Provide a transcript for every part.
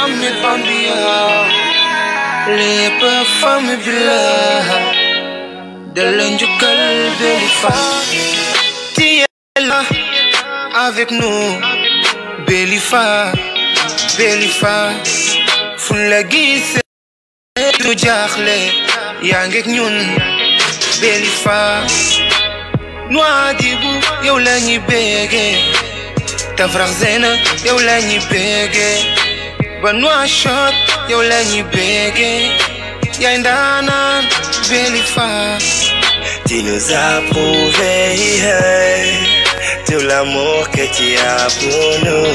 Ami Bambia, les parfums bleus de l'Injukal Belifa. Tu es là avec nous, Belifa, Belifa. Fulagise du jaxle yaa ngeek ñun Belifa. Nouadhibou yow lañuy bége, Tafrakh Zéna yow lañuy bége, ba Nouakchott yow lañuy bége. Yaay ndaanaan Belifa. Tu nous as prouvé tout l'amour que tu as pour nous.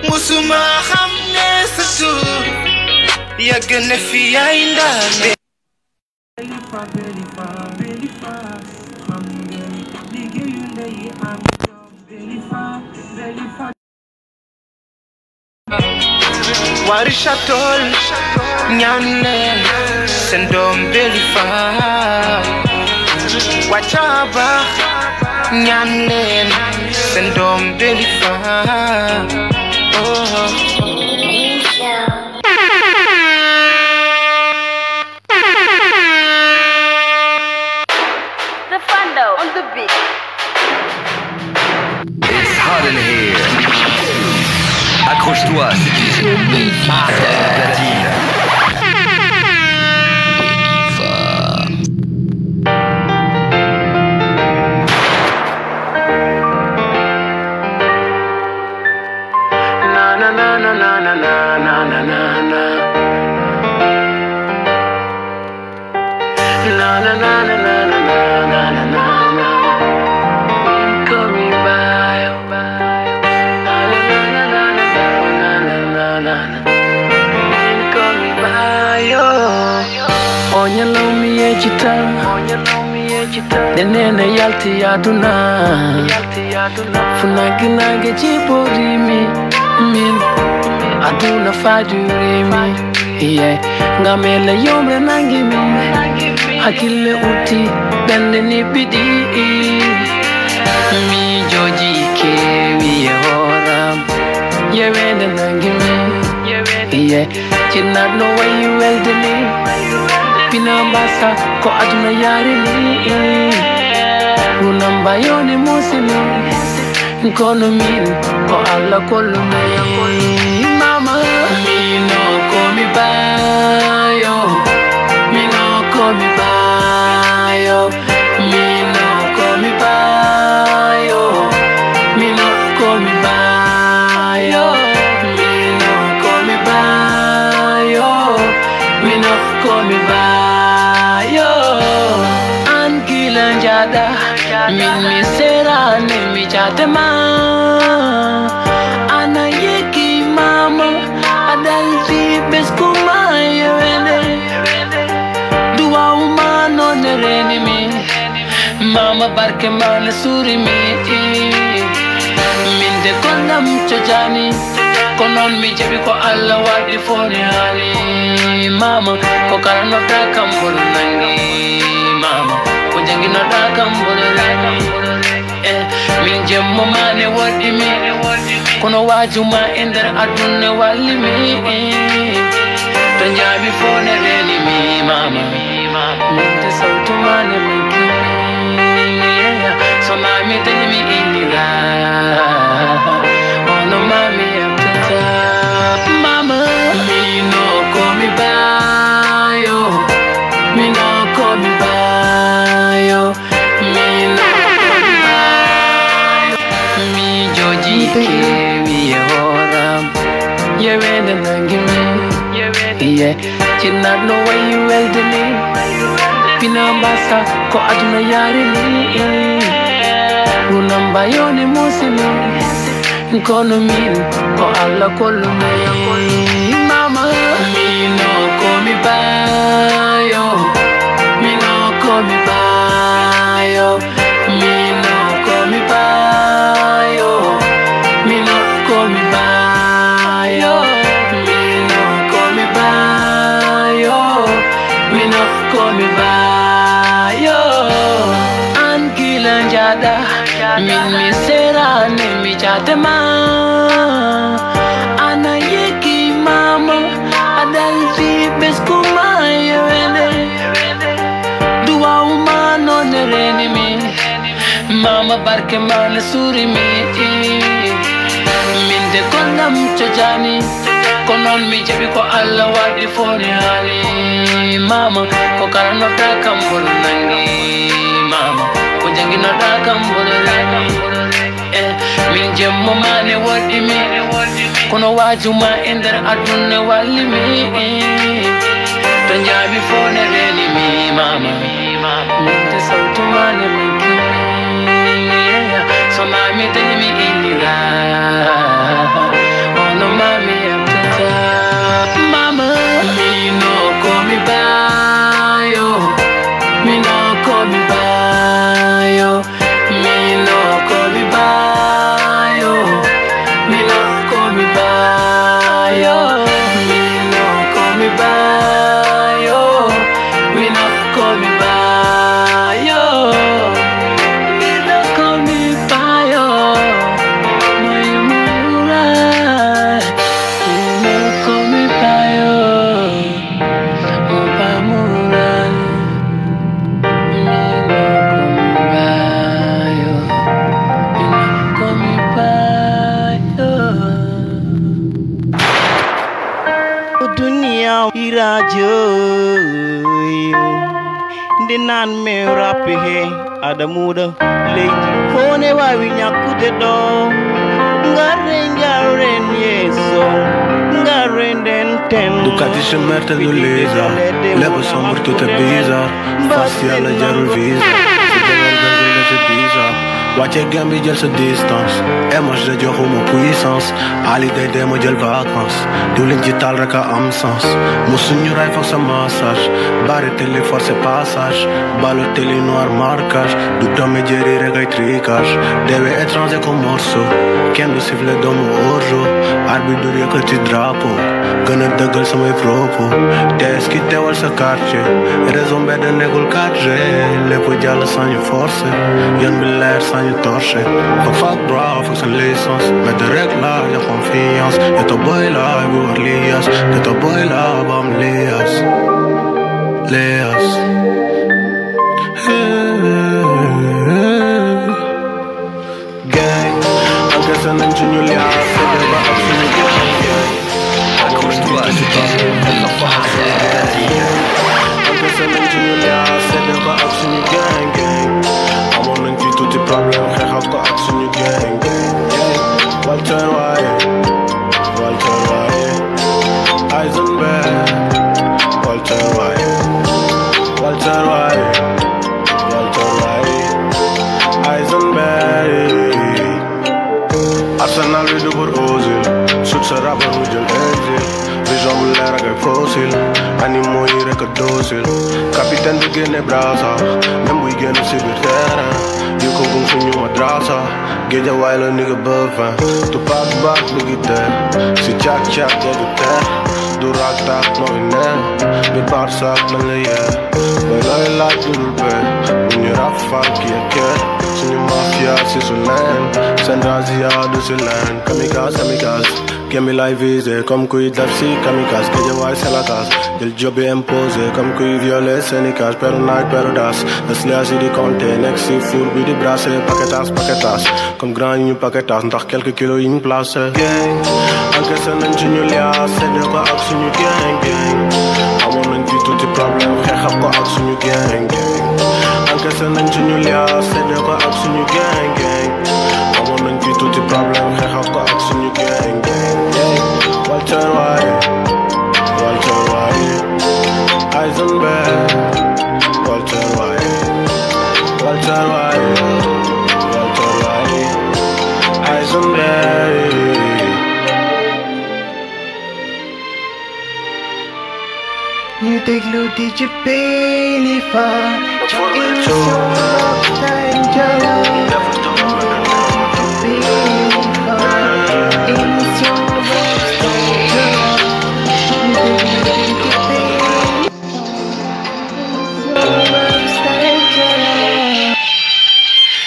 Musuma xam ne sa tur yàgg na fi yaay ndaanaan. Belifa, Belifa, Belifa. Xam ngeen liggéeyu ndey am doom Belifa, Belifa. Waa Richard Toll ñaan leen seen doom Belifa. Waa Caaba ñaan leen seen doom Belifa. The Fundo on the beat. It's hot in here. Accroche-toi, c'est du platine. Na na na na na na na na na na. Na na na na na na na na na na. Call me by. Na na na na na na na na na. Call me by. Onya lomi ejita. Denene yalti aduna. Funagina jibori mi. Min aduna fadure mi. Yeah, ngamele yomre nangi mi. Hakile uti bende ni bidi. Mi joji ke mi horam. Yewende nangi mi. Yeah, chinna no way you welde ni. Pinambasa ko aduna yari ni. Unamba yoni musimi. Nkono min ko alla kolu mi. Mama mi no komi bayo. Mi no komi bayo. Mi no komi bayo. Mi no komi bayo. Mi no komi bayo. Mi no komi bayo. Ankila njada min mi serane mi jatema. Ana yeki mama adalji beskuma yewende. Dua umano nereni mi. Mama barke mane suri mi. Minde kondam chojani. Konon mi jebi ko alla wadi fone hali. Mama ko karano takambol nangi. Mama ko jangino takambol nangi. Min jemmo mane wadi mi. Kono wajuma ender adune wali mi. Tanjabi fone reni mi mama. Minte sautu mane minki. So mami tani mi inira. Ono mami amtata. Mama mi no komi bayo. Mi no komi bayo. Mi no komi bayo. Mi joji ke mi horam. Yewende nangi mi. Yeah, chinna no way you welde ni. Pinambasa ko aduna yari ni. Unamba yoni musimi. Nkono min ko alla kolu mi. Mama mi no komi bayo. Mi no komi bayo. Mi no komi bayo. Mi no komi bayo. Mi no komi bayo. Mi no komi bayo. Ankila njada min mi serane mi jatema. Ana yeki mama mama barke mane suri mi min de konnam cojani ko non mi jabi ko Allah wadi foni hani mama ko karano ta kambol nangi mama ko jangino ta kambol nangi min jemmo mane wadi mi kono wajuma ender aduna walli mi to jabi fone reni mi mama min de sautu mane mi so mami tell me indira ono mami aptata mama me no call me bayo me no call me bayo me no call me bayo me no call me bayo me no call me bayo me no call me bayo radio ndinan me rappe he adamuda leji fone wawi nyakude do ngare ngaren yeso ngaren den ten Ducati se merte do leza leva sombre tutte bizarre facial jarul visa se bizarre Watch gambi jël sa distance et moi je jox mo puissance ali day dem jël vacances du leen ci tal rek am sens musuñu ray fa sa massage bare télé force passage balo télé noir marquage du tomé jeri rek ay tricage dewe étranger comme morceau kenn du siffle do mo orjo arbitre du ko ci drapeau gëna deugal samay propos des ki teewal sa quartier raison be de negul 4G lepp jall sans force yon bi leer you torche fuck bro, fuck some lessons met de regla, je confiance je to boy la, boer Leas je to boy la, bam Leas gang I guess I'm in Julia so they were up to me gang I guess I'm in Julia so they were up to me gang tutti problem xeexal ko ak suñu gang Walter White Eisenberg Walter White Eisenberg Arsenal bi du pour Ozil sut sa rappeur mu jël exil vision bu leer ak ay fossile animaux yi rek a docile capitaine bi génne brasa même buy génn si biir terrain yu ko gung suñu madrasa géeja waay la nigga bëfin tu paak baak bigi ter si cak cak ja du ter du raak taak nooy neen bi barsak lañ la yee bay looy laaj du dul be bu ñu rafal ki ak kër suñu mafia si su leen seen razia du si leen kamikaze Gimme life visé comme kuy def si kamikaze géeja waay c'est la case jël job bi imposé comme kuy violé seeni cage peru naaj peru das das lias yi di compter nekk si four bi di brasser paquetas comme grand yi ñu paquetas ndax quelques kilos yi ñu placé gang encaissé nañ suñu lias séddee ko ak suñu gang amoon nañ fi tuuti problème xeexal ko ak suñu gang encaissé nañ suñu lias séddee ko ak suñu gang amoon nañ fi tuuti problème xeexal ko ak suñu gang Walter White Eisenberg Walter White Eisenberg ñu déglu DJ Pelifa ci émission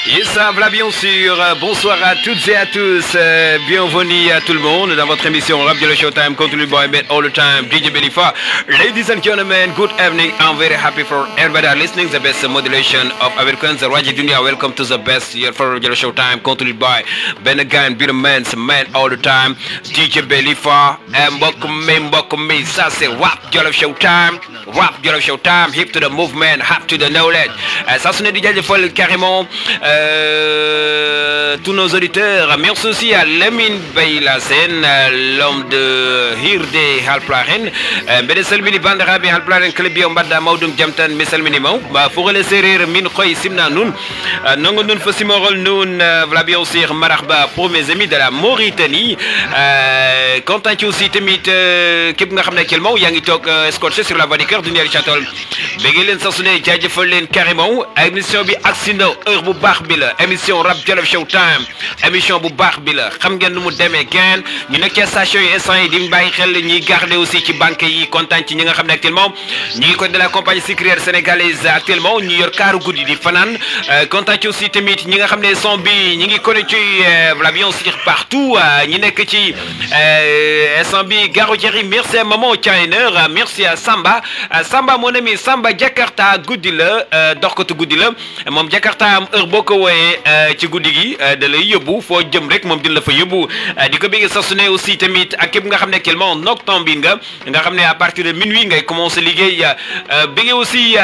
Yes, I voilà bien sûr. Bonsoir à toutes et à tous. Bienvenue à tout le monde dans votre émission Rap Diallo Showtime, Country Boy Made All the Time, DJ Belifa. Ladies and gentlemen, good evening. I'm very happy for everybody listening. The best modulation of Americans, Radio Dunia. Welcome to the best here for Rap Diallo Showtime, Country Boy. Ben again, be the man all the time. DJ Belifa. Mbokk mi, ça c'est Rap Diallo Showtime. Rap Diallo Showtime. Hip to the movement, hip to the knowledge. Ça sonne déjà de folle carrément. Tous nos auditeurs, merci aussi à Lamine Baylasen, l'homme de Hirde Halplaren, Bedeselmini Bandarabi Halplaren, Klebio Mbada Maudum Jamtan, Messelminimo, pour les serrer Min Khoy Simna Nun, Nongun Fossimorol Nun, Vlabio aussi Marahba pour mes amis de la Mauritanie. Content aussi Temit Kip Nahamna Kelmo, Yangitok scotché sur la voie du cœur du Niel Château. Begelen Sassouné, Djadjefolen carrément, émission bi Aksino, heure bu baax bi la, émission Rap Diallo Showtime, émission bu baax bi la, xam ngeen nu mu demee kenn ñu nekk ci station yi instant yi di bàyyi xel ñi garder aussi ci banque yi kontaan ci ñi nga xam ne actuellement ñi ngi ko de la compagnie sucrière sénégalaise actuellement ñu yor kaaru guddi di fanaan kontaan ci aussi tamit ñi nga xam ne son bi ñi ngi connecté voilà bien aussi partout ñi nekk ci instant bi Garo Thierry, merci à Maman Chiner, merci à Samba mon ami Samba Jakarta guddi la doxkatu guddi la moom Jakarta am heure boo ko wooyee ci guddi gi da lay yóbbu foo jëm rek moom dina la fa yóbbu di ko bëgg sax su ne aussi tamit ak képp nga xam ne actuellement noctambule nga xam ne à partir de minuit ngay commencé liggéey bëgg aussi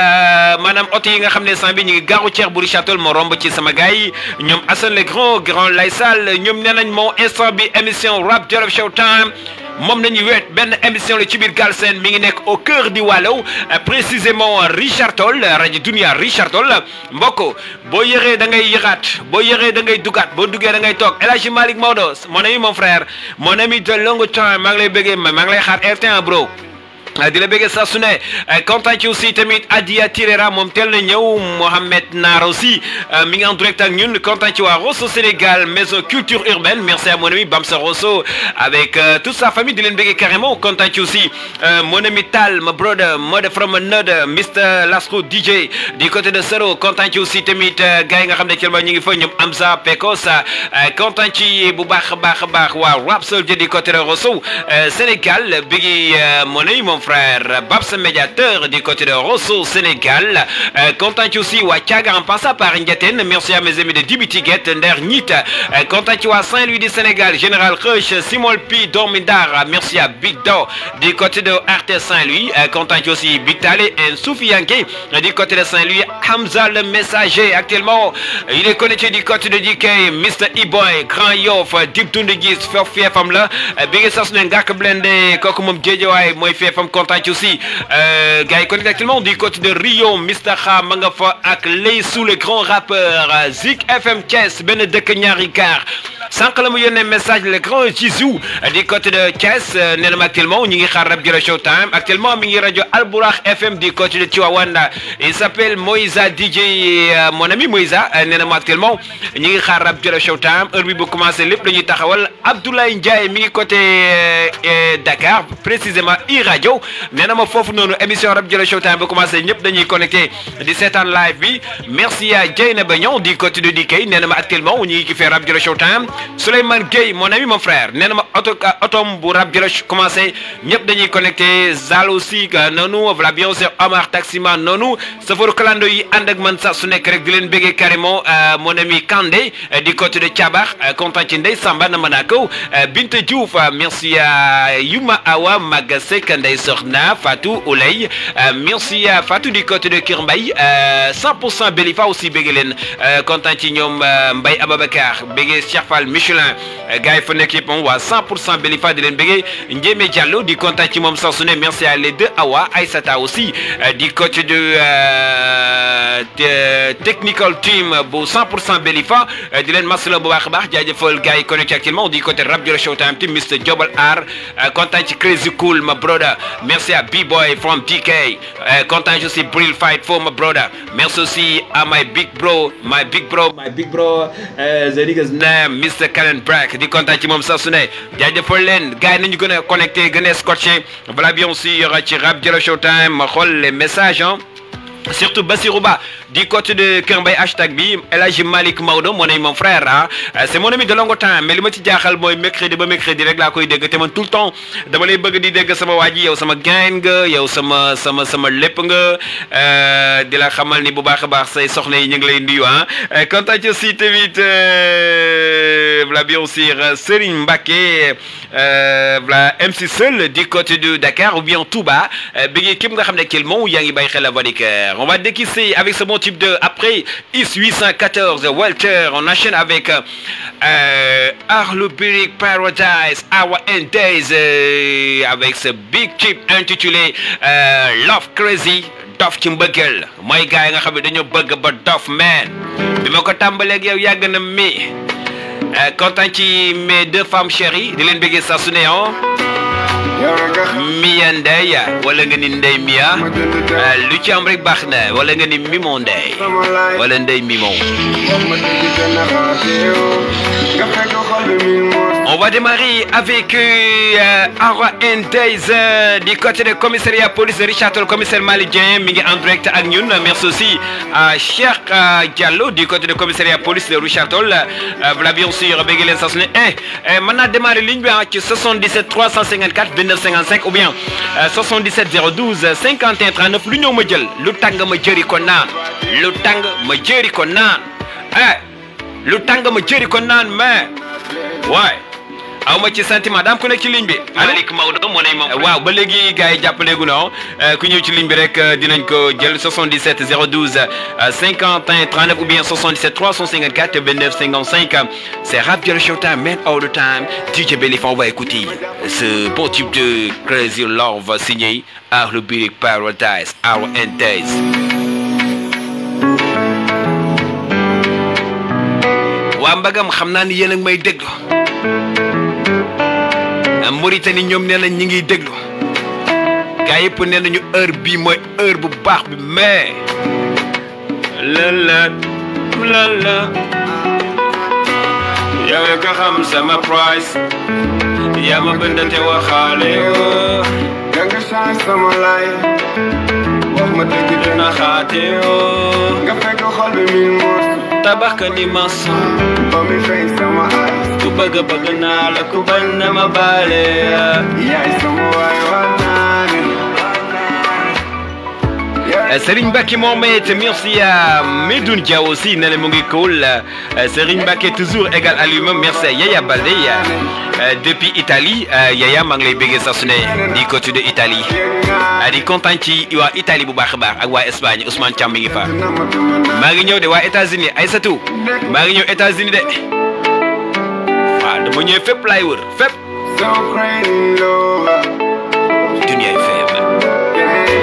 maanaam oto yi nga xam ne sant bi ñu ngi gaaru Thier bu Richard Toll moo romb ci sama gars yi ñoom Assane le grand Lay Sall ñoom nee nañ moo instant bi émission Rap Diallo Showtime moom nañu weet benn émission la ci biir Galsen mi ngi nekk au cœur di Waalo précisément Richard Toll rajo Dunia Richard Toll mbokk boo yëree da ngay yëraat boo yëree da ngay dugaat boo duggee da ngay toog El Hadji Malick Maodo mon ami mon frère mon ami de long temps maa ngi lay bëggee maa ngi lay xaar RT1 bro di la bëgg saa su ne kontaan ci aussi tamit Adia Tirera moom teel na ñëw Mohamed Naar aussi mi ngi en direct ak ñun kontaan ci waa Rosso Sénégal maison culture urbaine merci à mon ami Bamsa Rosso avec toute sa famille di leen bëgg carrément kontaan ci aussi mon ami Tal ma brother mother from another Mr Lasco DJ du côté de Sero kontaan ci aussi tamit gars yi nga xam ne actuellement ñu ngi fa ñoom Amza Pekos kontaan ci bu baax a baax waa Rap Soldier du côté de Rosso Sénégal bëgg mon ami mon frère Babs médiateur du côté de Rosso Sénégal content aussi wa Thiaga en passant par Ndiaten merci à mes amis de Dibitiguet Nder Nit content wa Saint-Louis du Sénégal Général Rush Simol Pi Dormidar merci à Big Do du côté de Arte Saint-Louis content aussi Big Talé et Soufianké du côté de Saint-Louis Hamza le messager actuellement il est connecté du côté de DK Mr E-Boy Grand Yoff Dip Tundegis Fiefam la Big Sas Ngak Blende kooku moom Djedjaway mooy Fiefam content aussi gars yi connecté actuellement du côté de Rio Mr Kha ma nga fa ak Lay Sou le grand rappeur Zik FM Thiès benn dëkk ñaari gaar sànq la mu yónnee message le grand Jizou du côté de Thiès nee na ma actuellement ñu ngi xaar Rap Diallo Showtime actuellement mi ngi rajo Albourakh FM du côté de Tivaouane il s'appelle Moïsa DJ mon ami Moïsa nee na ma actuellement ñu ngi xaar Rap Diallo Showtime heure bi bu commencé lépp la ñuy taxawal Abdoulaye Ndiaye mi ngi côté Dakar précisément iRadio nee na ma foofu noonu émission Rap Diallo Showtime ba commencé ñëpp dañuy connecté di seetaan live bi merci à Dieyna Bagnon du côté de DK nee na ma actuellement ñu ngi kiffé Rap Diallo Showtime Souleymane Gueye mon ami mon frère nee na ma otom bu Rap Diallo commencé ñëpp dañuy connecté Zal aussi noonu voilà bien sûr Omar Taximan noonu safaru kalando yi ànd ak man sax su nekk rek di leen béggee carrément mon ami Kandé du côté de Thiabar kontaan ci Ndey Samba na Manako Binte Diouf merci à Yuma Awa Magasek Ndey Soxna Fatou Oulay merci à Fatou du côté de Kër Mbaye 100% Belifa aussi béggee leen kontaan ci ñoom Mbaye Ababacar béggee Cheikh Fall Michelin gars yi fa nekk yëpp moom waa 100% Belifa di leen béggee Ndiémé Diallo di kontaan ci moom sax su ne merci à les deux Awa Aïssata aussi du côté de technical team bu 100% Belifa di leen masala bu baax a baax jaajëfal gars yi connecté actuellement du côté Rap Diallo Showtime team Mr Jobal R kontaan ci Crazy Cool my brother merci à B-Boy from DK kontaan ci aussi Brill Fight for my brother merci aussi à my big bro the nigga's name Mr Kalen Brack di kontaan ci moom sax su ne jaajëfal leen gars yi nañu gën a connecté gën a scotché voilà bien sûr ci Rap Diallo Showtime ma xool les messages surtout Bassirou Ba du côté de Kër Mbaye hashtag bi El Hadji Malick Maodo mon frère ah c'est mon ami de longue temps mais li ma ci jaaxal mooy mercredi ba mercredi rek laa koy dégg te man tout le temps dama lay bëgg di dégg sama waa ji yow sama gain nga yow sama lépp nga di la xamal ni bu baax a baax say soxna yi ñu ngi lay nuyu ah quant à aussi tamit voilà bien sûr Serigne Mbacké voilà MC Seul du côté de Dakar ou bien Touba bi képp nga xam ne actuellement yaa ngi bàyyi xel la voix du cœur. On va déquisser avec ce bon type de après IS 814 Walter. On enchaîne avec Arlobiric Paradise Hour and Days avec ce big chip intitulé Love Crazy Dof ci mbëggeel mooy gars yi nga xam ne dañoo bëgg ba dof man bi ma ko tàmbaleeg yow yàgg na mi content ci mes deux femmes chéries di leen bëggee saa su ne Mia Ndeye wala nga ni Ndeye Mia lu ci am rek baax na wala nga ni Mimo Ndeye wala Ndeye Mimo. On va démarrer avec Hour and Days du côté du commissariat police de Richard Toll, commissaire Malick Dieng mi ngi en direct ak ñun. Merci aussi à Cheikh Diallo du côté du commissariat police de Richard Toll. Voilà bien sûr bëgg leen saa su ne mën naa démarrer ligne bi ci 77 354 29 55 ou bien 77 012 51 39 lu ñëw ma jël lu tàng ma jëri ko naan lu tàng ma jëri ko naan lu tàng ma jëri ko naan mais waay aw ma ci sentiment daam ku nekk ci ligne bi. Malick Maodo moo ne moom. waaw ba léegi gars yi jàppaleegu non ku ñëw ci ligne bi rek dinañ ko jël 77 012 51 39 ou bien 77 354 29 55 c'est Rap Diallo Showtime man all the time DJ Belif. On va écouter ce beau type de Crazy Love signé Arlobiric Paradise Hour and Days. waa mbagam xam naa ni yéen a ngi may déglu Mauritanie ñoom nee nañ ñi ngi déglu gars yëpp nee nañu heure bii mooy heure bu baax bi mais la yow ya nga xam sama price yaa ma bënd te waxaale yoo da nga change sama life wax ma dëgg dina xaate yoo nga fekk xol bi min mos tabax ka ni mas ba mi fay sama ay ku bëgg naa la ku bañ na ma baale yaay sama waay wanaane Serigne Mbacké Mohamed, merci à Medoune Dia aussi nee na mu ngi cool. Serigne Mbacké toujours égal à lui-même. Merci à Yaya Baldé depuis Italie. Yaya maa ngi lay bëggee saa su ne di côté de Italie di kontaan ci waa Italie bu baax a baax ak waa Espagne Ousmane Thiam mi ngi fa. maa ngi ñëw de waa États-Unis Aïssatou maa ngi ñëw États-Unis de waaw dama ñëw fépp laay wër fépp. Dunia FM.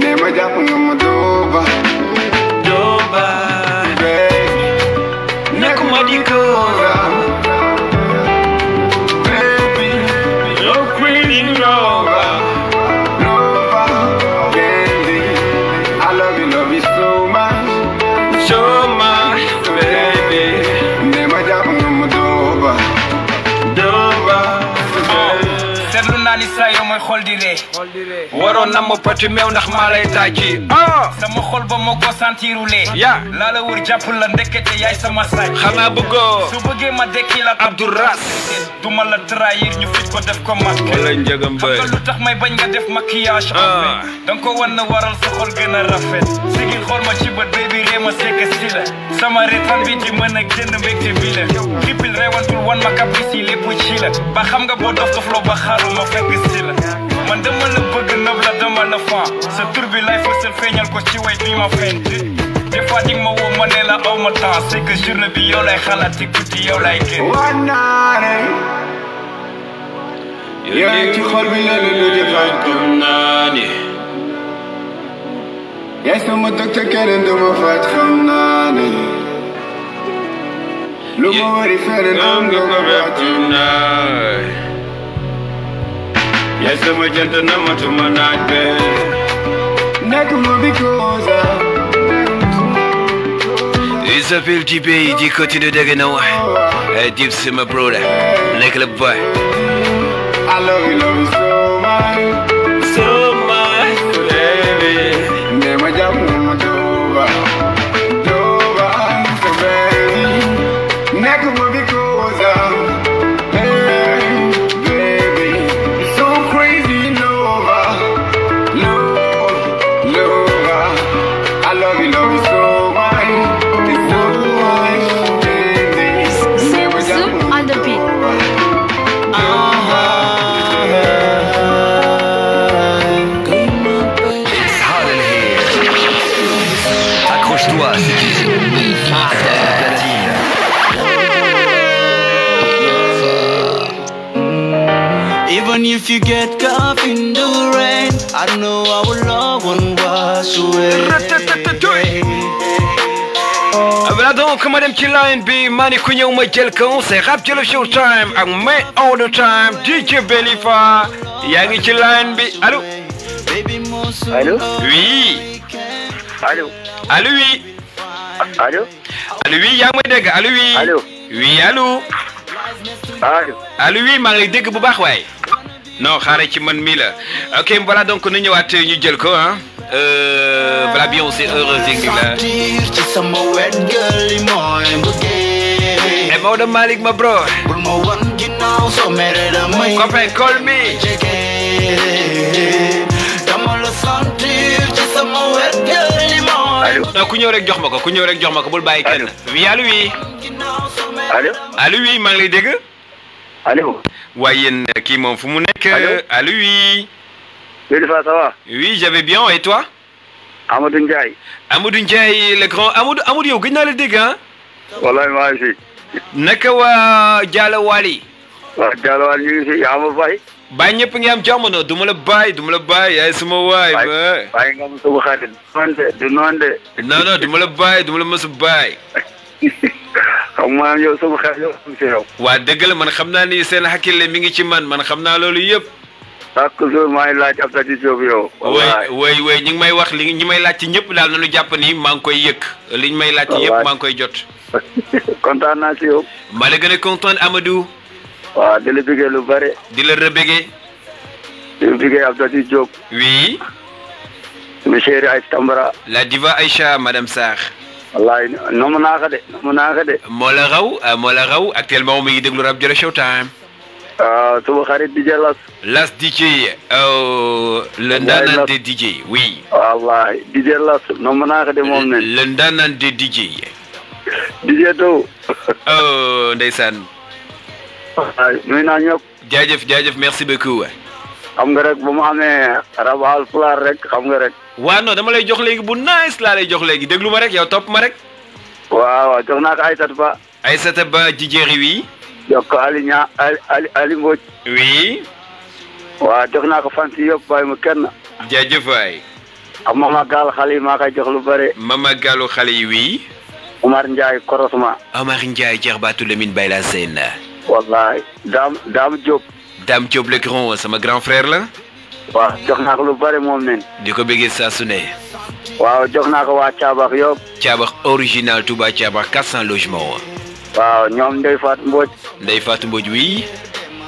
Never jump on my doba. Doba. Nakumadiko. Baby, You're queen lover. candy. I love you so much. So much, baby. Never jump on my doba. Doba. seetlu naa ni saa yoo mooy xol di ree waroon na ma pati meew ndax maa lay tàcci. sama xol ba moo ko sentirulee Ya. laa la wër jàpp la ndekete yaay sama saay xanaa bëggoo su bëggee ma dekki la Abdou Ras. du ma la trahir ñu fit ko def ko masque wala njëgam xam nga lu tax may bañ nga def maquillage en fait danga ko wan na waral sa xol gën a rafet sigil xool ma ci bët baby ree ma sekk si la sama retaan bi di mën a génn mbégte bi la xippil reewantul wan ma caprice yi lépp ci la ba xam nga boo dof dof loo ba xaaru ma fekk si la man dama la bëgg nëb la dama la fan sa tur bi lay fësal feeñal ko ci way bi ma feeñ des fois dig ma woo ma ne la aw ma temps c'est que journée bi yow lay xalaat te guddi yow lay génn Wanaane. Yaay ci xol bi lenn lu di faj. naani. Yaay sama docteur keneen dama faj xam naa ne. Lu ma wari feneen am nga ko faj. Yaay sama jant na matuma naaj be. Nekk ma because Il s'appelle Dibé du côté de Dagano. Dib c'est my brother. Like le boy. I love you so much. goes on. Hey, baby, it's so crazy, lover. Lover, I love you so much. It's so much, baby. Zoom on the beat. It's hot in here. Accroche-toi si tu platine. Even if you get caught in the rain, I know our love won't wash away. Voilà donc madame ci line bi mani ku ñëw ma jël ko c'est rap ci le showtime ak may all the time DJ Belifa yaa ngi ci line bi allo Allô? oui Allô? allo oui Allô? allo oui yaa ngi may dégg allo oui Allô? oui allo Allô? allo oui maa ngi lay dégg bu baax waay non xaaral ci man mii la ok voilà donc nu ñëwaat ñu jël ko ah voilà bien c'est heureux dégg la et Maodo Malick ma bro copain call me Allô? ku ñëw rek jox ma ko ku ñëw rek jox ma ko bul bàyyi kenn oui allo oui Allô? allo oui maa ngi lay dégg Allô? waaye yéen kii moom fu mu nekk allo oui Belifa, ça va? oui j'avais bien et toi Amadou Ndiaye. Amadou Ndiaye le grand Amadou yow gëj naa la dégg ah Wallahi maa ngi fi. naka waa Diallo Wali waaw Diallo Wali ñu ngi fi yaa ma fay. bàyyi ñëpp ngi am jamono du ma la bàyyi yaay suma waay bàyyi nga ma sama xarit du noonu de non du ma la bàyyi du ma la mës a bàyyi xam nga yow sama xarit yow am si yow waa dëgg la man xam naa ni seen xakkile mi ngi ci man xam naa loolu yëpp chaque jour maa ngi laaj ab tati Diop yow way ñi ngi may wax li ñi may laaj ci ñëpp daal nañu jàpp ni maa ngi koy yëg liñ may laaj ci yëpp maa ngi koy jot kontaan naa si yow maa la gën a kontaan Amadou waaw di la bëggee lu bare di la rebëggee di la bëggee ab tati Diop oui ma chérie Aïcha Tambara la diva Aïcha madame Sarr wallaay nomu naa ko de moo la raw actuellement mi ngi déglu rap Jolof Showtime suma xarit DJ Las DJ le ndaanaan de DJ oui wallaay DJ Las nomu naa ko de moom ne le ndaanaan de DJ DJ Dow ndeysaan nuyu naa ñëpp jaajëf merci beaucoup xam nga rek bu ma amee rab Haalpulaar rek xam nga rek waaw non dama lay jox léegi bu nice laa lay jox léegi déglu ma rek yow topp ma rek waaw jox naa ko Aïssata Ba DJ Riwi jox ko Ali Mbodj oui waaw jox naa ko fan si yëpp bàyyi ma kenn jaajëf waay Mama Gall xale yi maa koy jox lu bare Mama Gallo xale yi oui Omar Ndiaye Korosma Omar Ndiaye Djerbatou Lamine Bayla Sène wallaay Dame Diop le grand sama grand frère la waaw jox naa ko lu bare moom nen di ko bëggee saa su ne waaw jox naa ko waa Caabax yëpp Caabax original Touba Caabax 400 logements waaw ñoom Ndeye Fatou Mbodj oui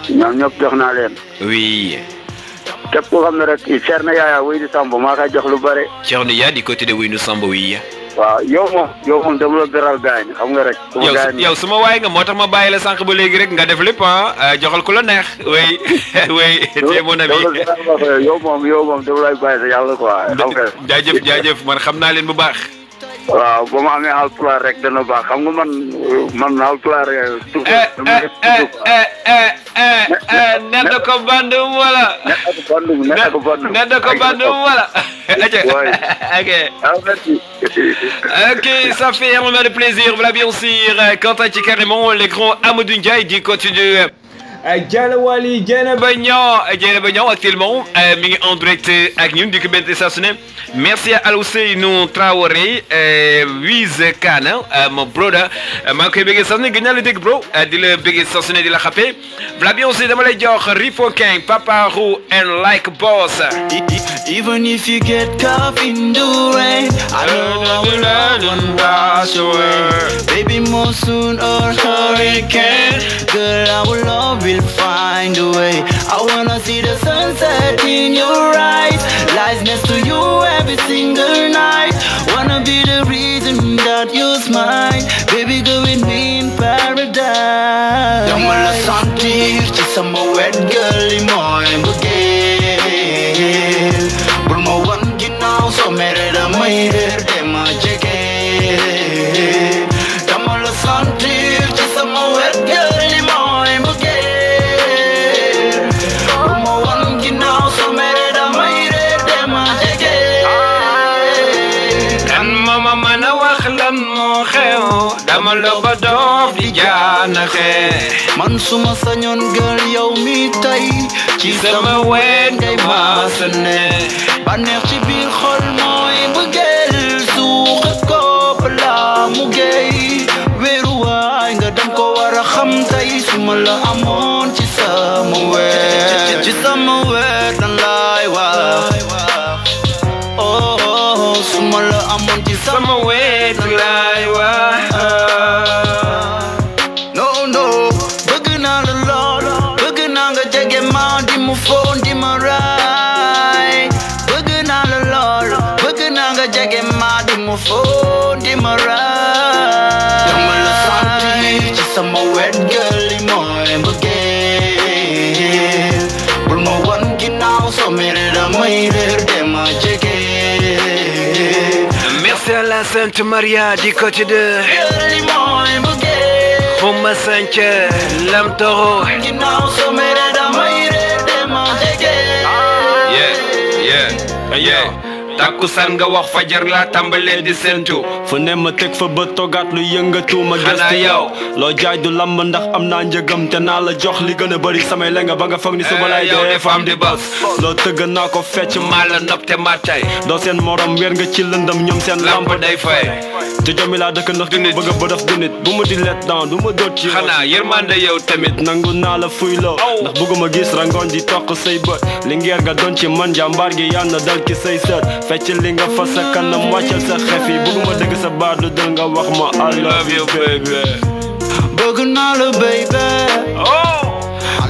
ñoom ñëpp jox naa leen oui képp koo xam ne rek Thierno Yaya wuy di Samb maa koy jox lu bare Thierno Yaya di côté de wuy nu Samb oui waaw yow moom dama la beral gaañ xam nga rek yow suma waay nga moo tax ma bàyyi la sànq ba léegi rek nga def lépp joxal ku la neex oui c'est mon ami yow moom dama lay bàyyi sa yàlla quoi xam nga jaajëf man xam naa leen bu baax waaw ba ma amee Haalpulaar rek dana baax xam nga man Haalpulaar nedda ko bandum wala nedda ko bandum wala ok ça fait énormément de plaisir voilà bien sûr Quentin ci carrément les grands Amadou Ndiaye du côté de Diallo Wali Dieynaba Niang actuellement mi ngi en direct ak ñun di ko bente saa su ne merci à Ousseynou Traoré Wiz Kana mon brother maa ngi koy bëggee saa su ne gën naa la dégg bro di la bëggee saa su ne di la xappe voilà bien aussi dama lay jox Rifo King Papa Roux and Like Boss even if you get caught in the rain I know I will not wash away baby monsoon or hurricane girl our love will find a way I wanna see the sunset in your eyes lies next to you every single night wanna be the reason that you smile baby go with me in paradise sama wet girl li mooy mbëggeel bul ma wan ginnaaw soo mere damay réer dema jege dama la sentir ci sama wet girl li mooy mbëggeel bul ma wan ginnaaw soo mere damay réer dema jege kan mama mën a wax lan moo xew dama la ba doof di jaanaxe man suma sañoon girl yow mi tay ci sama wet ngay maasane bànneex ci biir xol mooy mbëggeel suuxat ko balaa mu géey wéeruwaay nga dem ko war a xam tay suma la amoon ci sama wet lan laay wax oh suma la amoon ci sama wet lan laay wax bëgg naa la lool bëgg naa nga jege ma di mu foon di ma raay bëgg naa la lool bëgg naa nga jege ma di mu foon di ma raay dama la sentir ci sama wet girl li mooy mbëggeel bul ma wan ginnaaw soo mere damay réer dema jege merci à la Sainte Maria du côté de li mooy mbëggeel Xuma Sanc Lam Toro takkusaan nga wax fajar laa tàmbalee di sentu fu ne ma teg fa ba toogaat lu yëngatu ma gëstu yow loo jaay du lamb ndax am naa njëgam te naa la jox li gën a bëri samay lenga ba nga foog ni suba lay dee femme di bas loo tëgg naa ko fecc maa la nopp te maa tay doo seen morom weer nga ci lëndam ñoom seen lamp day fay te jomi laa dëkk ndax du bëgg ba def du nit bu ma di let down du ma doot ci xanaa yërmande yow tamit nangu naa la fuy loo ndax bëgguma gis rangoon di toq say bët li ngeer nga doon ci man jàmbaar gi yàlla dal ci say sët fecc li nga fa sa kanam wàccal sa xef yi bëgguma dégg sa baat lu dul nga wax ma I love you baby bëgg naa la baby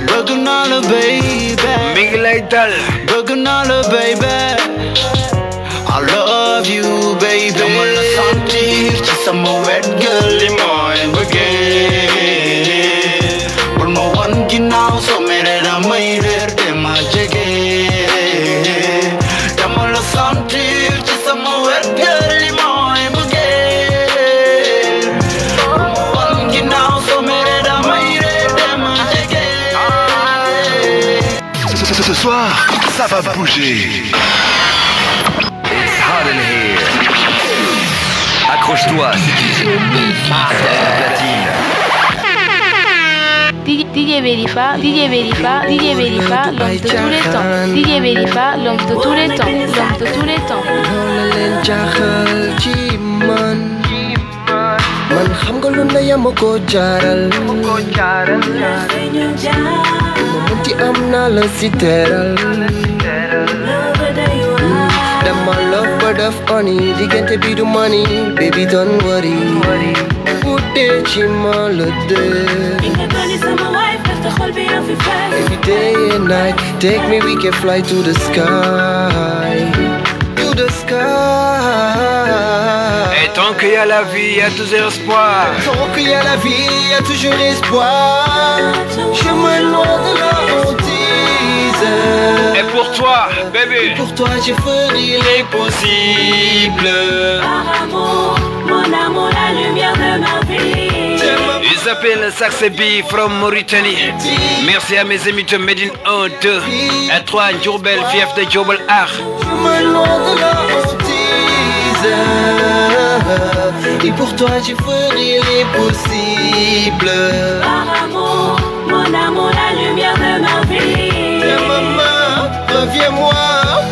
bëgg naa la baby mi ngi lay dal bëgg naa la baby I love you baby dama la sentir ci sama wet girl li mooy mbëggeel bul ma wan ginnaaw soo mere damay réer dema jege dama la sentir ci sama wet girl li mooy mbëggeel bul ma wan ginnaaw soo mere damay réer dema jege. Ce soir, ça va bouger. Hot in here. Accroche-toi si tu platine. DJ Verifa, DJ Verifa, DJ Verifa, l'homme de tous les temps. DJ Verifa, l'homme de tous les temps, l'homme de tous les temps. Man xam nga lu ne yaa ma ko jaaral ma munti am naa la si teral dama love ba def oni diggante bi du money baby don't worry wuute ci ma la dee every day and night take me we can fly to the sky Et tant qu'il y a la vie, il y a toujours espoir. Tant qu'il y a la vie, il y a toujours espoir. Je me noie de la hantise. Et pour toi, bébé, pour toi, je ferai l'impossible. Par amour, mon amour, la lumière de ma vie. Il s'appelle Saxebi from Mauritanie. Merci à mes amis de Medine 1, 2 et 3, Djourbel, fief de Djourbel Art. Je me noie de la hantise. Et pour toi, je ferai l'impossible. Par amour, mon amour, la lumière de ma vie. Maman, reviens-moi.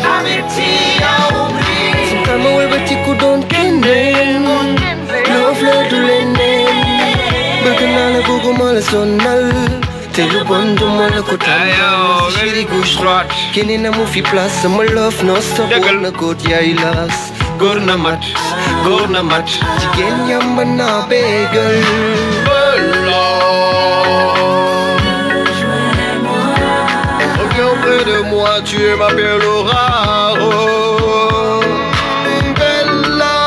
Habiti à oublier. Sometimes we will take good on Kenden. Love, love, do lenen. Bacanal, bogo, mal, sonal. Te lu bon, du mal, ko tamal. Chérie, gauche, droite. Kenen, na fi place. My love, no stop. Na kot, yai las. Góor na mat, góor na mat. Jigéen yamba na bégal. Reviens près de moi, tu es ma belle rare. Bella,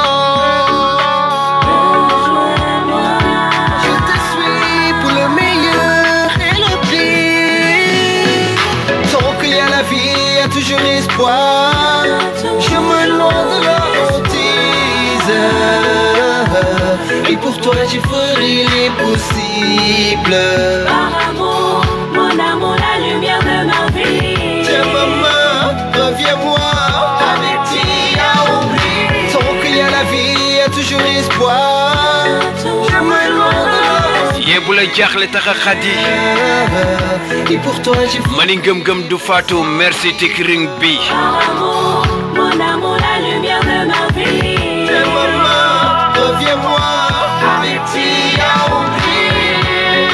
je te suis pour le meilleur et le pire. toujours espoir. Je me noie de la hantise. Et pour toi je ferai l'impossible. Par amour, mon amour, la lumière de ma vie. Tiens maman, reviens-moi. Avec qui à oublier. Tant qu'il y a la vie, il y a toujours espoir. Je me noie de la yebu la jaaxle taxa xadi et pour toi je mani ngëm-ngëm du faatu merci tikring bi mon amour, la lumière de ma vie. Tiens maman, reviens-moi. Avec qui à oublier.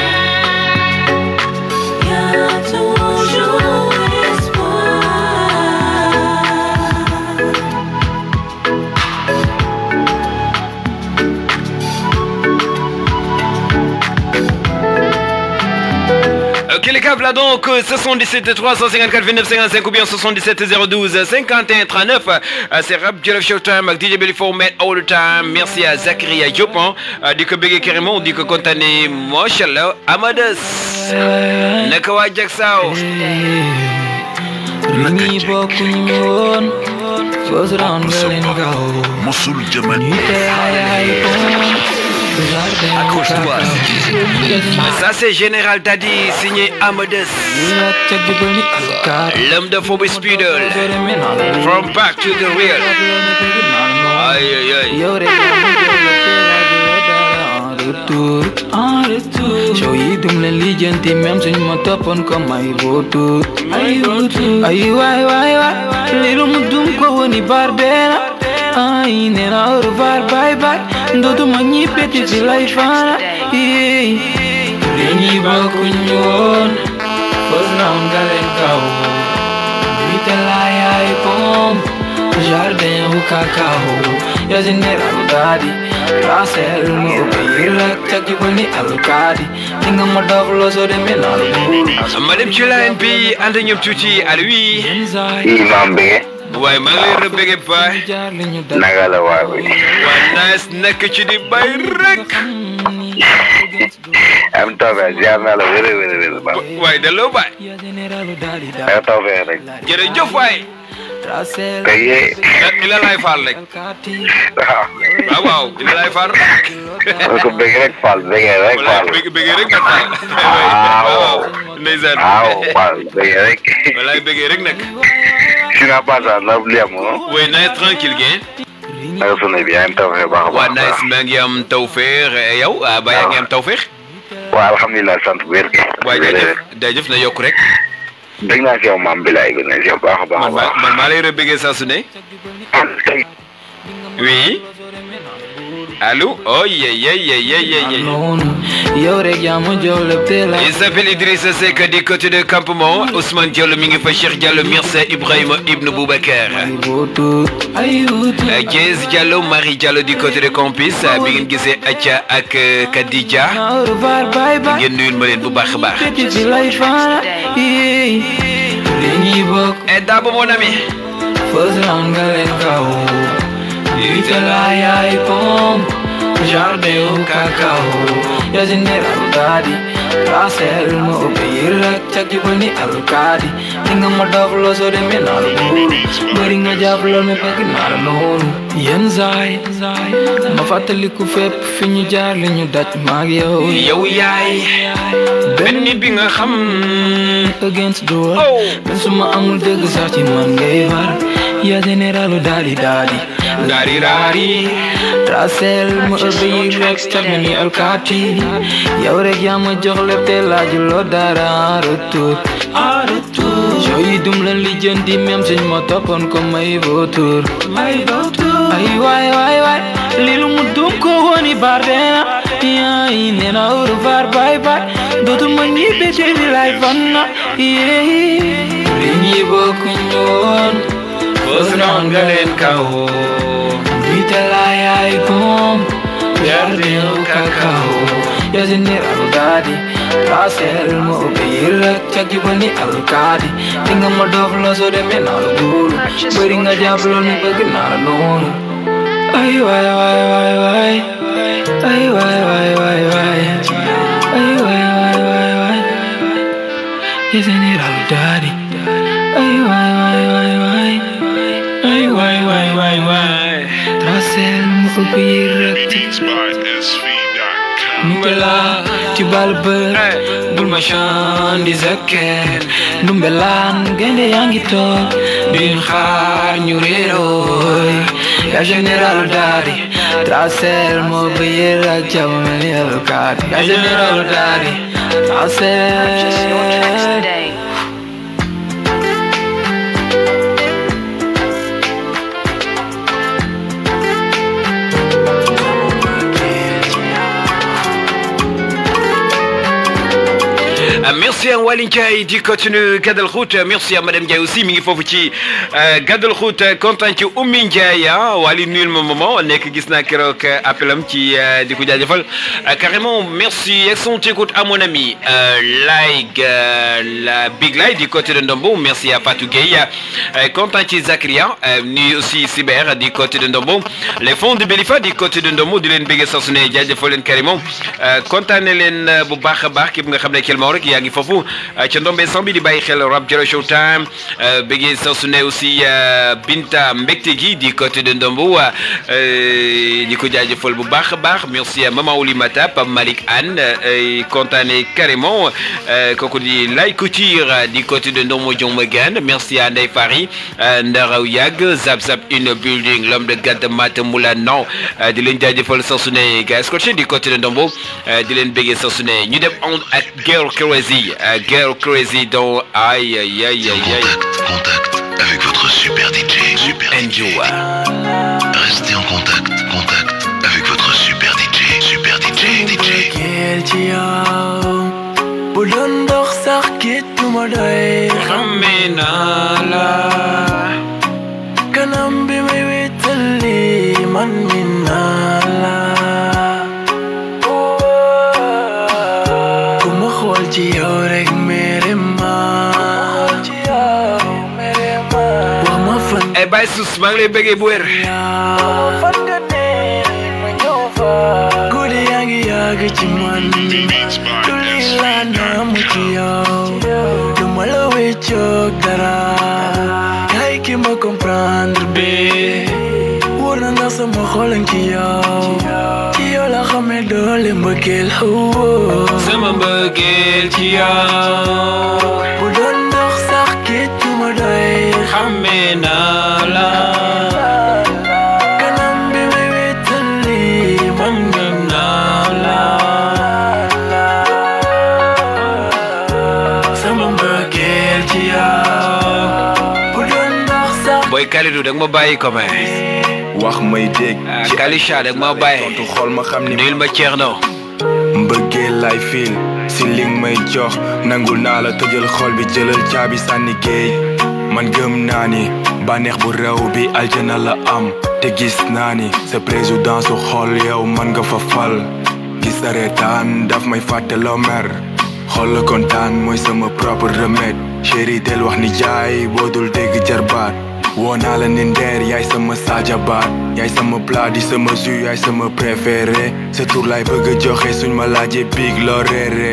Y a toujours Ok les câbles là donc 77 354 29 55 ou bien 77 012 51 39 c'est Rap Jolof Showtime avec DJ Belly Format all the time. Merci à Zakaria Diop di ko bëggee carrément di ko kontaane machallah Amadas naka waa Jaksaaw Rini bokkuñu woon first round nga leen gaaw Mosul Jamani ça c'est Général Daddy signé Amadas l'homme de Phoebe Speedle from back to the real aïe aïe aïe show yi dum leen lijjanti même suñ ma toppoon ko may votu ay waay waay waay liru mu dum ko woni barbera ay nena au revoir bye bye ndotuma ñibbeti ci lay fana dañuy bokkuñu woon first round nga leen kaw vite lay ay pom jardin wu kakao ya Général Daddy Rasel mo birak takibani alkadi tinga mo doflo so de menal madame Chulain bi and ñep tuuti à lui imam bi waaye maa ngi lay rëbbege baay naga la waay waa nice nekk ci di bay rek am tawbe ziar naa la wér ba waaye delloo baay am tawbe rek jërëjëf waay kaye ila lay faal rek waaw waaw ila lay faal rek ko bëgg rek faal bëgg rek faal bëgg rek nga faal waaw ndeysaan waaw bëgg rek walaay bëgg rek nag tu n'as pas ça la oublié moi oui nice tranquille gain naka sonné bi am tawfe baax waa nice maa ngi am tawfeex yow ba yaa ngi am tawfeex waaw alhamdulilah sant wér gi waaye jaajëf na yokk rek dégg naa si yow maam bi laay gën a si baax a baax man maa lay rëbbëggee saa su ne oui allô oh il s'appelle Idrissa Seck du côté de campement Ousmane Diallo mi ngi fa Cheikh Diallo Mirsa Ibrahima Ibn Boubacar Jez Diallo Marie Diallo du côté de Campus bi ngeen gisee Acha ak Kadija ngeen nuyul ma leen bu baax a baax et d'abord mon ami first round nga leen kaw vite lay ay pom jardin au cacao ya Général Daddy Rasel mo birak takibani alkadi tinga mo doflo so de menal bari nga jablo me bëgg naa la noonu yenn saay ma fàttaliku fépp fi ñu jaar li ñu daj maag yow yaay benn bi nga xam against the world ben suma amul dëgg sax ci man ngay war ya Général Daddy Daddy Rasel mo birak takibani alkadi yow rek yaa ma jox lépp te laajuloo dara retour soo yi dum la lijjanti même suñ ma toppoon ko may votur ay waay waay waay lilu mu dum ko woni bardena yaay nena au revoir bye bye dootuma ñibbeti li lay fanna li ñi bokkuñu woon first round nga leen kaw vite lay ay pom jardin au cacao ya Général Daddy Rasel mo birak takibani alkadi tinga mo doflo so de menal bulu bari nga jablo ni bëgg naa la noonu ay waay waay waay waay ay waay waay waay waay ay waay waay waay waay ya Général Daddy ay waay waay waay Numbela ci bal bër bul ma chan di zaken numbelaan gende yangi toog din xaar ñu réerooy ya général dari tracer mo bëyër ak jamel yalkaat ya général dari tracer Merci à Walinkai du contenu Gadal Route. Merci à Madame Ndiaye aussi. Mingi fofu ci Gadal Route content ci Oumy Ndiaye wali nul moment nek gis na kérok appelam ci diko jajeufal carrément merci excellent écoute à mon ami like la Big Light du côté de Ndombo. Merci à Fatou Gueye content ci Zakaria ni aussi Cyber du côté de Ndombo. Les fonds de Belifa du côté de Ndombo di len bégué sasune jajeufal len carrément content len bu baax baax ki nga xamné kelmo rek yaa ngi foofu ca ndombe sambi di bàyyi xel Rap Jero Showtime bëggee sasune aussi Binta Mbekte gi di côté de Ndombo di ko jaajëfal bu baax a baax merci à Maman Oulimata Pape Malick Anne kontaane carrément kooku di Lay Couture di côté de Ndombo Diomagane merci à Ndeye Fari Ndaraw Yag Zap Zap une building l'homme de Gadda Mata Moula non di leen jaajëfal sasune gars scotché di côté de Ndombo di leen bëggee sasune ñu dem ak Girl Crazy dans aïe aïe aïe aïe. Contact avec votre super DJ. Super DJ. Restez en contact avec votre super DJ. Super DJ. Bay sus maa ngi lay bëggee bu wér guddi yaa ngi yàgg ci man du lii laa namm ci yow du ma la weccoog dara yaay ki ma comprendre be wóor na ndax sama xolan ci yow la xamee doole mbëggeel sama mbëggeel ci yow bu doon ndox sax géej du ma doy xamee naa la kanam bi may wéttali man gëm naa la sama mbëggeel ci yow bu doon ndox sax Boy Kalidou dag ma bàyyi comme wax may dégg Kalisha dag ma bàyyi tontu xool ma xam ni nuyul ma Thierno mbëggeel lay fiil si li nga may jox nangul naa la tëjal xol bi jëlal caabi sànni géej man gëm naa ni bànneex bu réew bi aljana la am te gis naa ni sa président su xol yow man nga fa fal gis sa reetaan daf may fàtteloo mer xol la kontaan mooy sama propre remède chéri del wax ni jaay boo dul dégg jarbaat woo naa la ni ndeer yaay sama saajabaat yaay sama plat di sama jus yaay sama préféré sa tur laay bëgg a joxe suñ ma laajee big loo reere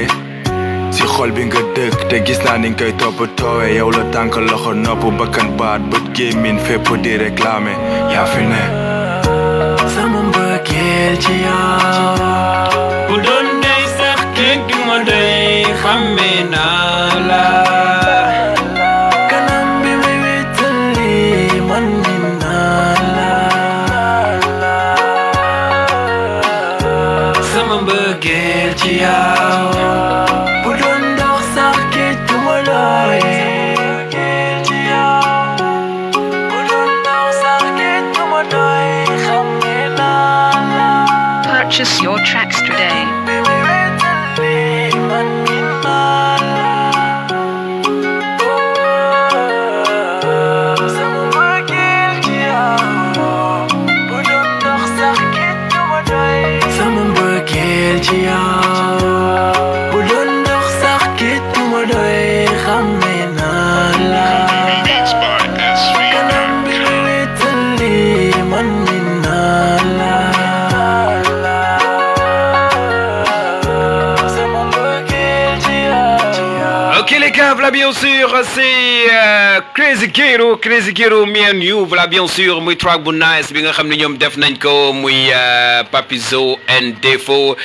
si xol bi nga dëkk te gis naa ni nga koy toppatoowe yow la tànk loxo nopp bakkan baat bët gémmiñ fépp di réclamé yaa fi ne sama mbëggeel ci yow bu doon dey sax kéeg du ma doy xamee naa la kanam bi may wéttali man min naa la sama mbëggeel ci yow Purchase your tracks today. Sama mbëggeel ci yow cas, voilà bien sûr, c'est Crazy Ghetto, me and you, voilà bien sûr, muy track bu nice bi nga xam ne ñoom def nañ ko muy Papizo and Defo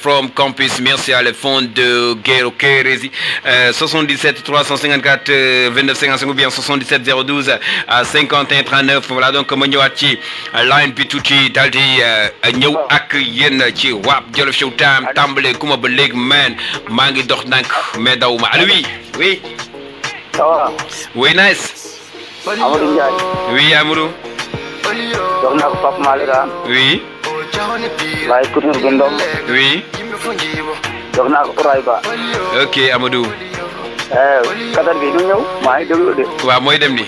from Campus. Merci à le fond de Ghetto Crazy 77 354 29 55 ou bien 77 012 51 39. Voilà donc ma ñëwaat ci line bi tuuti daal di ñëw ak yéen ci Wap Jolof Showtime tàmbale kuma ba léegi man maa ngi dox ndànk mais daw ma allo oui. Ça va. Oui, nice. Amadou Ndiaye. Oui, Amadou. Jox naa ko Pape Malick. Oui. Laye Couture bu Ndom. Oui. Jox naa ko Urayba. Ok, Amadou. Kadar bi du ñëw maa ngi déglu de. waaw mooy dem ni.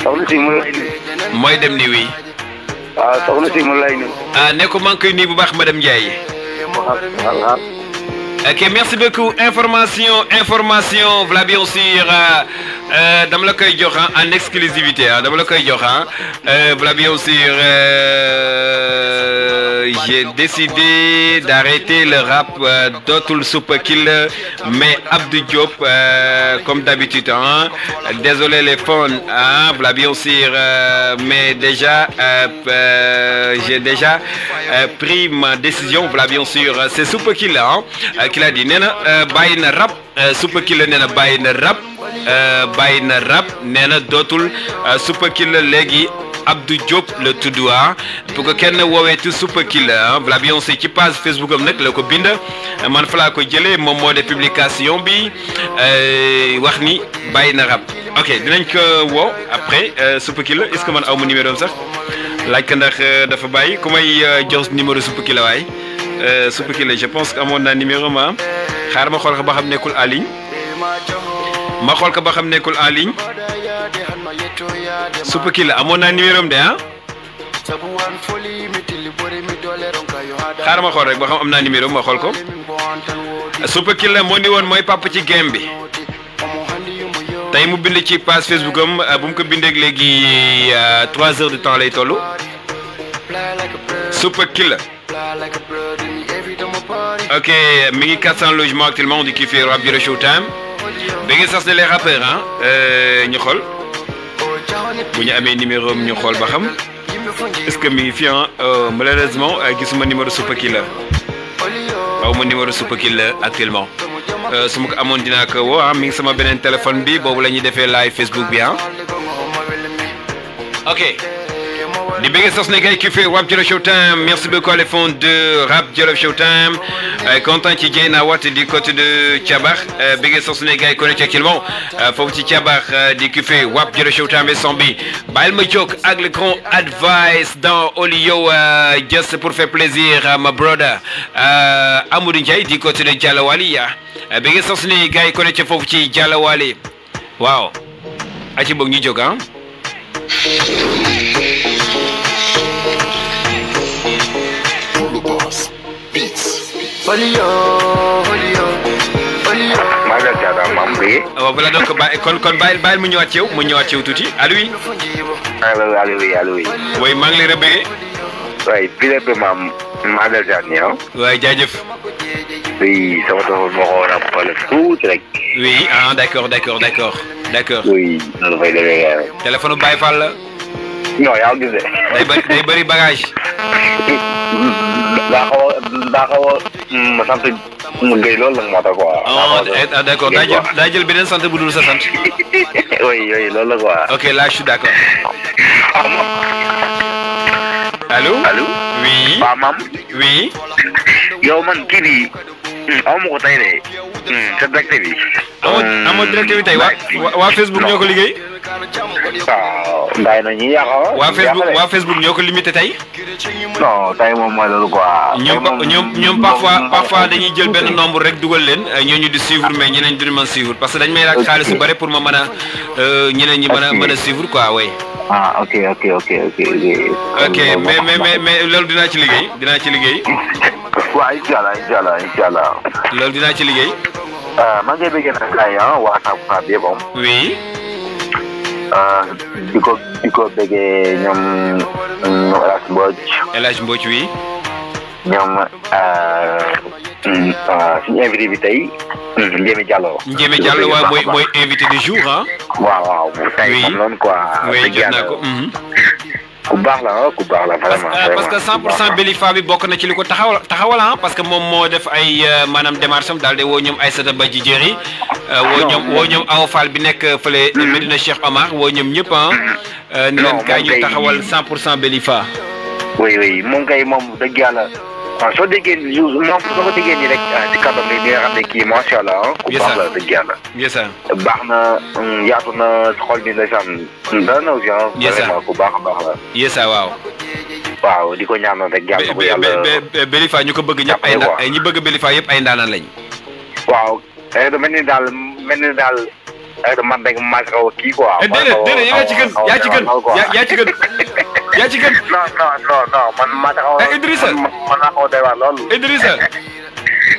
soxna si mu lay nuyu. mooy dem ni oui. waaw soxna si mu lay nuyu. ne ko maa ngi koy nuyu bu baax madame Ndiaye. Ok, merci beaucoup. Information, voilà bien sûr. Dama la koy jox en exclusivité. Dama la koy jox voilà bien sûr. J'ai décidé d'arrêter le rap dootul Super Killer mais Abdou Diop comme d'habitude. Désolé les fans. Voilà bien sûr. Mais déjà, j'ai déjà pris ma décision. Voilà bien sûr. C'est Super Killer. Ki la di nee na bàyyi na rap Super Killer nee na bàyyi na rap nee na dootul Super Killer léegi Abdou Diop le tudd pour que kenn woowee tu Super Killer voilà bien aussi ci page Facebook am nag la ko bind man fa laa ko jëlee moom moo de publication bi wax ni bàyyi na rap. Ok dinañ ko woo après Super Killer est-ce que man aw ma numéro am sax laaj ko ndax dafa bàyyi ku may jox numéro Super Killer waay. Super Killer je pense que amoon naa numéro ma xaar ma xool ko ba xam nekkul en ligne Super Killer amoon naa numéro am de xaar ma xool rek ba xam am naa numéro ma xool ko Super Killer moo ni woon mooy papa ci game bi tey mu bind ci page Facebook am bu mu ko bindeeg léegi 3 heures de temps lay toll Super Killer. Ok, mi ngi 400 logements actuellement di kiffé Wap Jolof Showtime da ngeen sas ne les rappeurs ñu xool bu ñu amee numéro am ñu xool ba xam est-ce que mi ngi fi malheureusement gisuma numéro Super Killer waaw ma numéro Super Killer actuellement su ma ko amoon dinaa ko woo mi ngi sama beneen téléphone bi boobu la ñuy defee live Facebook bi ok. Di bëgg sos ne gars qui fait Wap Jolof Showtime merci beaucoup à les fonds de Wap Jolof Showtime content ci Dieyna Watt du côté de Thiabar bëgg sos ne gars connecté actuellement foofu ci Thiabar di qui fait Wap Jolof Showtime et son bi bàyyil ma jóg ak le grand advice dans Olio just pour faire plaisir à ma brother Amadou Ndiaye du côté de Dialawali bëgg sos ne gars connecté foofu ci Dialawali waaw aci boog ñu jóg Magal Diada mam bi. Voilà donc kon bàyyil mu ñëwaat ci yow tuuti allo oui. allo oui. oui maa ngi lay rëbbee. waaye bi lépp maam Magal Diada waaye jaajëf. oui sama téléphone moo ko war a xool tuuti rek. oui d'accord. oui noonu fay demee. téléphone Baye Fall la. non yaa ngi gis de. day bëri bagage. daa xaw a ma sant mu Guèye loolu nag moo tax quoi. d'accord daa jël beneen sant bu dul sa sant. oui loolu la quoi. ok là je suis d'accord. allo. oui. waaw maam. oui. yow man kii bi aw ma ko tey de. sa directe bi. amoo directe bi tey waa Facebook ñoo ko liggéey. waaw ndaay na ñuy yàq. waa Facebook ñoo ko limité tey. non tey moom mooy loolu quoi. ñoom parfois dañuy jël benn nombre rek dugal leen ñooñu di suivre mais ñeneen duñu mën suivre parce que dañ may laaj xaalis su bëri pour ma mën a ñeneen ñi mën a suivre quoi oui. ok. ok mais loolu dinaa ci liggéey. waaw incha allah. loolu dinaa ci liggéey. maa ngi bëgg nag gars yi waa Saabu bi moom. oui. di ko bëggee ñoom El Hadj Mbodj. oui. ñoom suñu invité bi tey Ndiémé Diallo. Ndiémé Diallo waaw mooy invité du jour ah. waaw tey moom noonu quoi. oui jot naa ko. ku baax la vraiment. parce que 100% Belifa bi bokk na ci li ko taxawal ah parce que moom moo def ay maanaam démarche am daal de woo ñoom Aïssata Badji Diéry woo ñoom Awa Fall bi nekk fële Medina Cheikh Omar woo ñoom ñëpp ah. ni leen kaay ñu taxawal 100% Belifa. oui moom kay moom dëgg yàlla. waaw soo déggee moom soo ko déggee nii rek ci kàddu gi nga xam ne kii macha allah. ku baax la dëgg yàlla. baax na yaatu na xol bi ndeysaan. dara na aussi vraiment ku baax a baax la. waaw. waaw di ko ñaanal rek yàlla bu yàlla. Belifa ñu ko bëgg ñëpp ay ñi bëgg Belifa yëpp ay ndaanaan lañ. waaw mel ni daal man rek maa xaw a kii quoi. déedéet yaa ci gën yaa ci gën. non man maa xaw a. Idrissa man maa xaw a doy waar lool. Idrissa.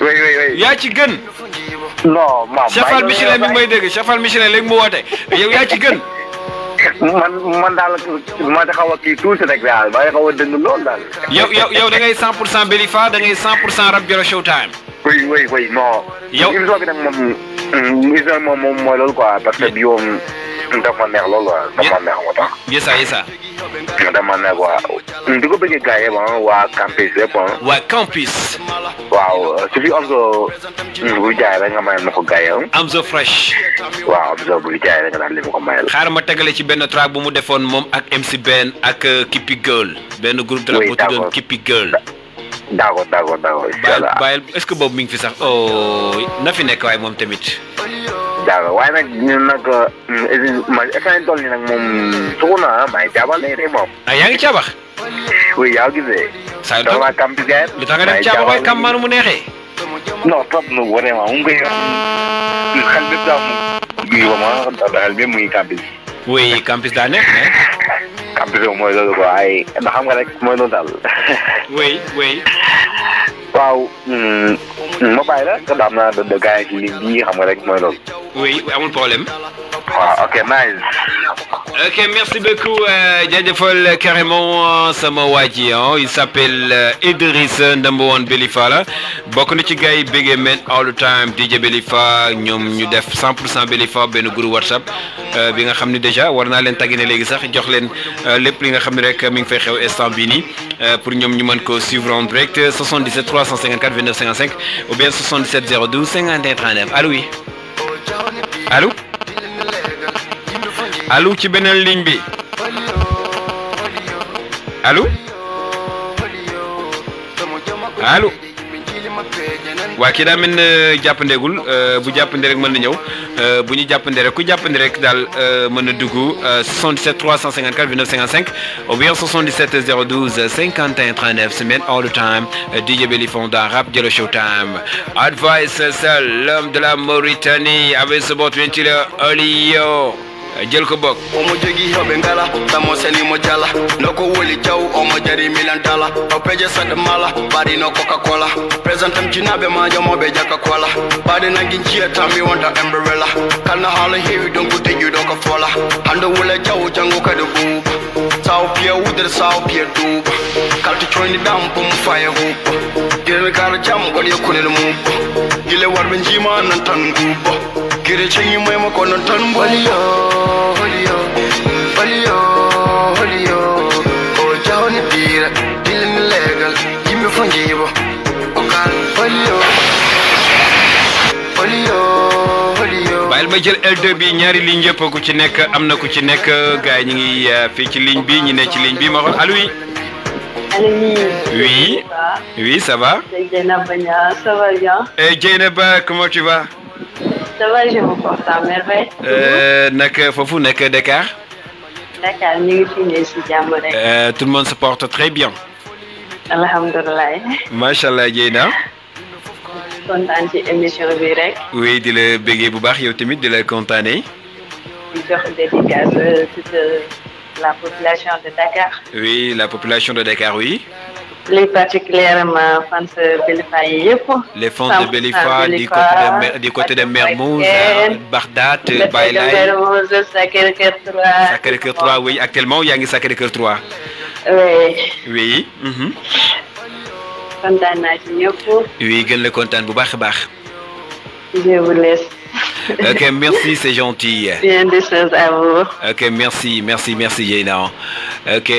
oui. yaa ci gën. non maam Chafal Michelin mi ngi may dégg Chafal Michelin léegi mu woote yow yaa ci gën. man daal maa xaw a kii tuuti rek daal maa xaw a dëng lool daal. yow da ngay 100% Belifa da ngay 100% Rap Jolo Showtime. oui non. yow émission bi nag moom mooy loolu quoi parce que bi moom dafa neex loolu quoi dafa neex moo tax. yesa. dama neex waaw. di ko bëggee gars yi waa campus yëpp waa campus. waaw su fi Amzo bu jaay rek nga mayal na ko gars yi Amzo fresh. waaw Amzo bu jaay rek nga daal li ma ko mayal. xaaral ma tegale ci benn track bu mu defoon moom ak MC Ben ak Kippy Girl benn groupe de rap bu tuddoon Kippy Girl. d'accord inchallah. bàyyil est-ce que boobu mi ngi fi sax na fi nekk waaye moom tamit. d'accord waaye nag ñun nag instant toll nii nag moom sugu na maa ngi caabal léegi moom. yaa ngi caabax. oui yaa gisee. saa yu toog campus gars li tax nga dem caabax waaye kambaanu mu neexee. non trop nu vraiment mu ngi koy xel bépp daal xel bépp mu ngi campus. oui campus daa neex campus mooy loolu quoi ay ndax xam nga rek mooy loolu daal. oui. waaw ma bàyyi la nga daam naa de gars yi ci ligne bi xam nga rek mooy loolu. oui amul problème. waaw ok nice. ok merci beaucoup jaajëfal carrément sama waa ji il s'appelle Idrissa number one Belifa la bokk na ci gars yi béggee men all the time DJ Belifa ñoom ñu def 100% Belifa benn groupe WhatsApp bi nga xam ne déjà war naa leen tàggine léegi sax jox leen lépp li nga xam ne rek mi ngi fay xew instant bii nii pour ñoom ñu mën ko suivre en direct 77 354 29 55 ou bien 77 012 51 39 allo oui allo ci beneen ligne bi allo waa kii daa mel ne jàppandeegul bu jàppande rek mën na ñëw bu ñu jàppande rek ku jàppande rek daal mën na dugg 77 354 29 55 ou bien 77 012 51 39 semaine all the time DJ Belifa dans Rap Jolo Showtime advice seul l'homme de la Mauritanie avec ce bot ventile Olio jël ko bokk omo jogi hobe ngala tamo seni mo jala noko woli jaw omo jari milan dala o peje sad mala bari no coca cola presentam jinabe ma jamo be jaka cola bari nangi jia tammi wonta umbrella kalna hala hewi don ko teju don ko fola hando wala jaw jango kadu bu saw pia uder saw pia du kalti choni dam bum fire hoop gere kala jam gol yakune mu gile warbe jima nan tan gubo gere chengi moy ma ko nan tan bo Holio, oh Johnny Deere, dealing illegal, give me from Jibo, bayil ma jël L2 bi ñaari ligne yëpp ku ci nekk am na ku ci nekk gars yi ñu ngi fii ci ligne bi ñu ne ci ligne bi ma xool allo oui ça va ça va bien Dieynaba comment tu vas ça va je me porte à merveille nag foofu nekk Dakar ñu ngi fi ne si jàmm rek tout le monde se porte très bien alhamdulilah machallah Dieyna kontaan ci émission bi rek oui di la béggee bu baax yow tamit di la kontaanee di jox dédicace toute la population de Dakar oui la population de Dakar oui plus particulièrement fans Belifa yi yëpp les fans de Belifa du côté de Mermoz Bagdad Baye Laye Sacré-Cœur 3 Sacré-Cœur 3 oui actuellement yaa ngi Sacré-Cœur 3 oui kontaan naa ci ñëpp oui gën la kontaan bu baax a baax Je vous laisse. Ok, merci, c'est gentil. Bien des choses à vous. Ok, merci Jayna. Ok,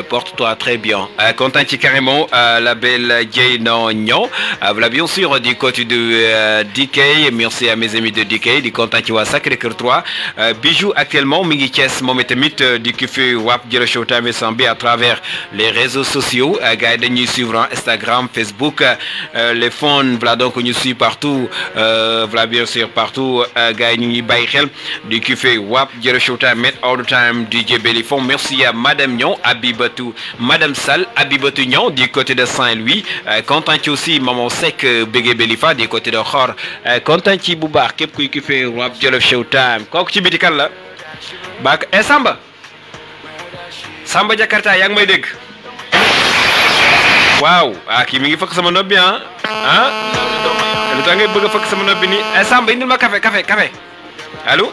porte-toi très bien. Content carrément, la belle Jayna Nyon. Voilà, bien sûr, du côté de DK. Merci à mes amis de DK. Du content qui va Sacré-Cœur 3. Bijou actuellement, Mingi Chess, Mometamit, du Kifu Wap, Djero Showtime Sambi à travers les réseaux sociaux. Guide nous suivre Instagram, Facebook, les phones, voilà donc nous suivons partout. Voilà, bien sûr, partout. Gars ñu ngi bàyyi xel di ki fay wap Djero Showtime met all the time DJ Bélifon. Merci à Madame Nyon, Abibatou, Madame Sall, Abibatou Nyon du côté de Saint-Louis. Content ci aussi Maman Seck Bégué Bélifa du côté de Xor. Content ci bu baax képp kuy ki fay wap Djero Showtime. Kooku ci biti kan la bak Samba Jakarta yaa ngi may dégg waaw kii mi ngi fekk sama nopp bi lu tax ngay bëgg a fekk sama nopp bi nii Samba indil ma café. Allô?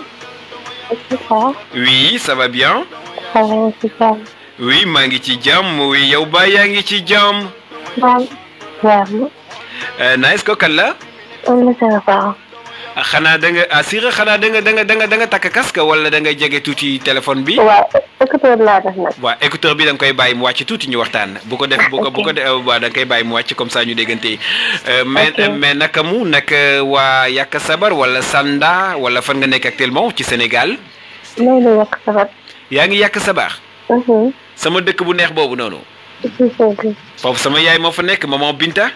Oui, ça va bien? Ça va, super. Oui, maa ngi ci jàmm. Oui, yow ba yaa ngi ci jàmm. Nice ko kan la? xanaa da nga assuré xanaa da nga takk casque wala da nga jege tuuti téléphone bi. waaw écouteur laa def nag. waaw écouteur bi da nga koy bàyyi mu wàcc tuuti ñu waxtaan. bu ko def waaw da nga koy bàyyi mu wàcc comme ça ñu déggante. mais naka mu naka waa Yàkk Sabar wala Sanda wala fan nga nekk actuellement ci Sénégal. loolu Yàkk Sabar. yaa ngi Yàkk Sabar. sama dëkk bu neex boobu noonu. foofu sama yaay moo fa nekk maman Binta.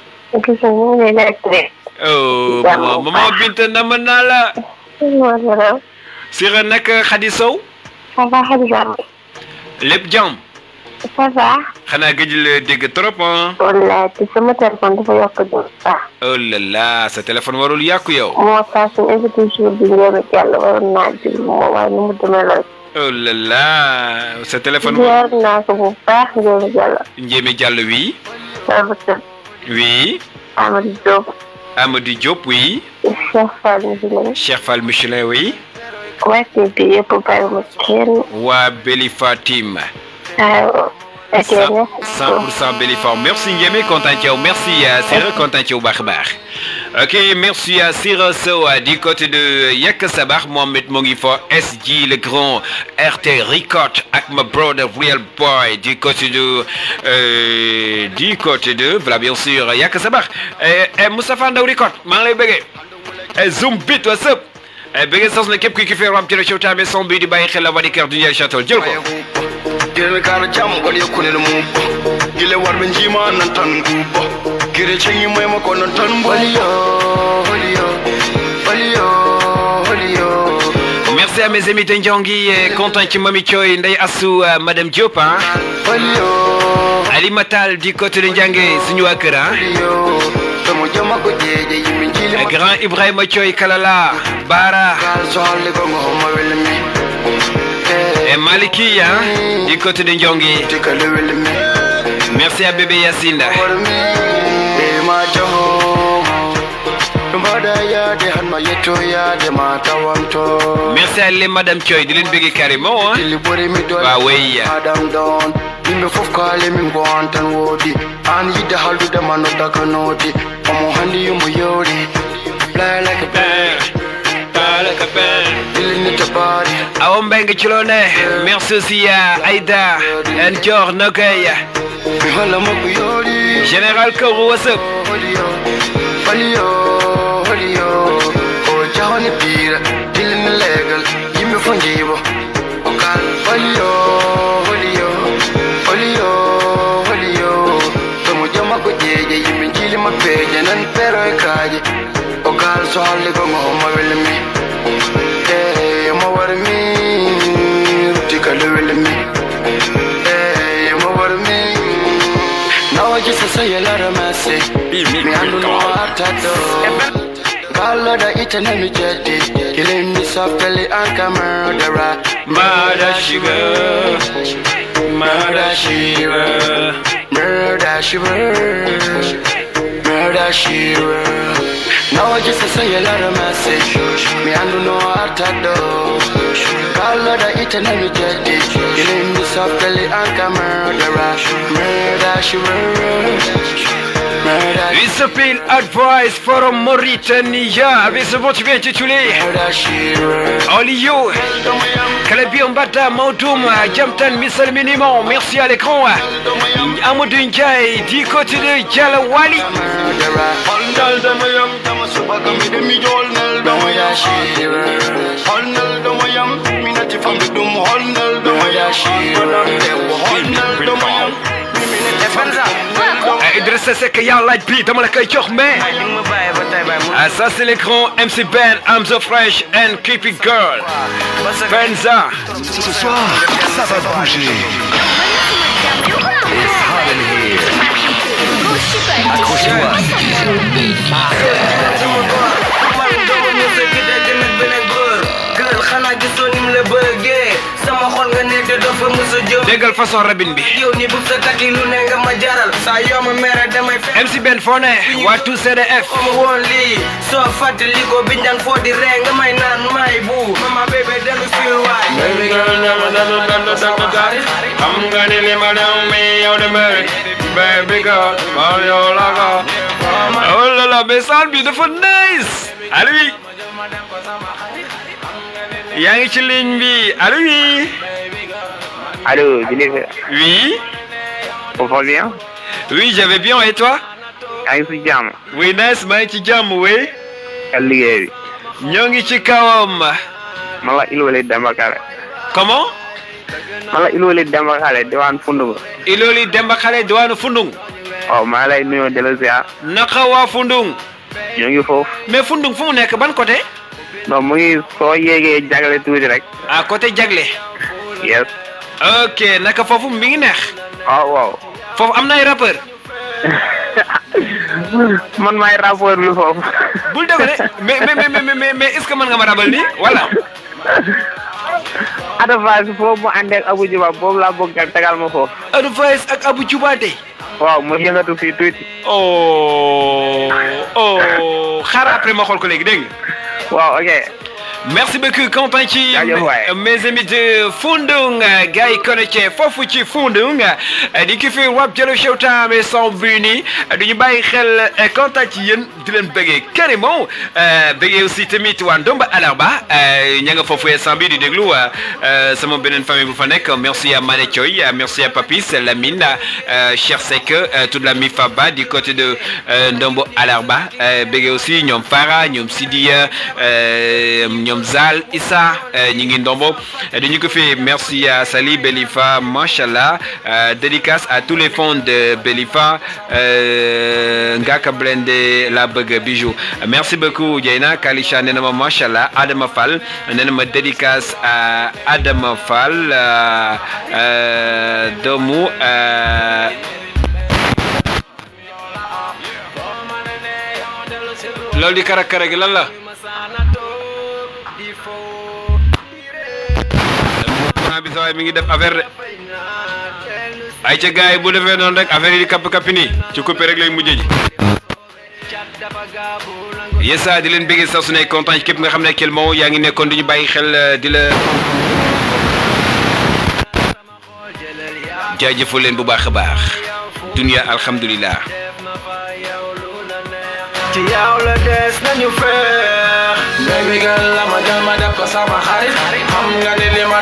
Oh, maman Binta nama naa la. Sira nag Khady Sow. Ça va Khady Sow. lépp jàmm. Ça va. xanaa gëj la dégg trop ah. wallaahi te sama téléphone dafa yokk du baax. Oh là là sa téléphone warul yàqu yow. moo tax suñu invité jour bi ngeen jàll waroon naa ji moo waaye nu mu demee lool. Oh là là sa téléphone. jaar naa ko bu baax Ndiémé Diallo. Ndiémé Diallo oui. Oui. Amadou Diop. Amadou Diop, oui. Cheikh Fall Michelin. Cheikh Fall Michelin, oui. Ouais, c'est bien pour pas me tirer. Wa Bélifa Team. 100% Bélifa. Merci Ndiémé, content de merci Sira, content de Barbar. Ok, merci à Sira Sow du côté de Yàkk Sabar, Mohamed Mongifo, SG le grand, RT Record, avec my brother Real Boy du côté de, voilà bien sûr Yàkk Sabar. Moustapha Ndaw Record, maa ngi lay bëggee. Zoom Beat, what's up? Bëggee sos na képp ki fi ram Djero Showtime son bi di bàyyi xel la wadi kër du Ndiaye Château jël ko. Gire kara jam gol yakune mu gile warbe njima nan tan gubo gire chengi moy mako nan tan boliyo. Merci à mes amis de Ndjongi, content ci Mami Thioy, Ndeye Assou, Madame Diop hein. Ali Matal du côté de Ndiangé suñu waa kër Grand Ibrahima Thioy Kalala Bara et Maliki hein, du côté de Ndjongi. Merci à bébé Yacinda. Merci à les Madame Thioy di leen bëgg carrément hein. Waaw oui. Awa Mbengue ci loo ne. Merci aussi à Aïda Ndior Nogay. Général Kourou what's up? Say a lot of mercy. Me I don't know what to do. Follow the each and every jetty. Killing me softly and a murderer. Murder sugar. Murder sugar. Murder sugar. Murder sugar. Now I just say a lot of mercy. Me I don't know what to do. Follow the each and every jetty. Killing me softly and a murderer. Murder sugar. Il s'appelle Advice from Mauritania avec ce bon tu viens intitulé Olio Kalabi Mbata Maudoum Jamtan Missal Minimum. Merci à l'écran Amadou Ndiaye du côté de Jalawali. Idrissa Seck yaa laaj bi dama la koy jox mais ça c'est l'écran MC Ben, I'm so fresh and keep it girl. Benza. Ce soir, ça va bouger. Accroche-toi. déggal façon rabine bi MC Ben foo ne waa tout CDF baby girl never xam nga ni li ma daw mi yow de meri baby girl ma yow la ko oh là là mais salle bi dafa nice allo oui yaa ngi ci ligne bi allo oui Allô, Billy. Oui. On va bien? Oui, j'avais bien, et toi? Oui, nice, maa ngi ci jàmm, oui. liggéey bi. ñoo ngi ci kawam. man la Iloli Demba Kale. Comment? man la Iloli Demba Kale diwaan Fundung. Iloli Demba Kale diwaanu Fundung. waaw maa lay nuyoo de la ziar. naka waa Fundung. ñoo ngi foofu. mais Fundung fu mu nekk ban côté? non mu ngi soo yéegee jagle tuuti rek. ah côté jagle. yes. ok naka foofu mi ngi neex. waaw waaw. foofu am na ay rappeur. man maay rappeur lu foofu. bul dégg de mais est-ce que mën nga ma rabal nii wala. Advice foofu mu ànd ak Abou Djouba boobu laa bëgg nga tegal ma foofu. Advice ak Abou Djouba de. waaw mu yëngatu fii tuuti. xaaral après ma xool ko léegi dégg nga. waaw ok. Merci beaucoup Quentin ci mes amis de Fundung gars yi connecté foofu ci Fundung di ki fi rap jëlo Showtime sans buni duñu bàyyi xel Quentin ci yéen di leen bëggee carrément bëggee aussi tamit waa Ndomba Alarba ña nga foofu instant bi di déglu sama beneen famille bu fa nekk merci à Mané Thioy merci à Papis Lamine Cheikh Seck toute la Mifaba du côté de Ndomba Alarba bëggee aussi ñoom Farah ñoom Sidia ñoom Zal Issa ñi ngi ndombo dañu ko fi merci à Sali Belifa machallah dédicace à tous les fans de Belifa Ngaka Blende la bëgg bijou merci beaucoup Dieyna Kalisha nee na ma machallah Adama Fall nee na ma dédicace à Adama Fall doomu loolu di karakara gi lan la bi sawaay mi ngi def affaire de ay ca gars yi bu defee noonu rek affaire yi di kappi nii ci coupé rek lay mujjee ji yesa di leen bëggee sax su ne kontaan ci képp nga xam ne actuellement yaa ngi nekkoon di ñu bàyyi xel di la jaajëfal leen bu baax a baax dunia alhamdulilah ci yow la des nañu feex baby girl la ma jël ma def ko sama xarit xam nga ni li ma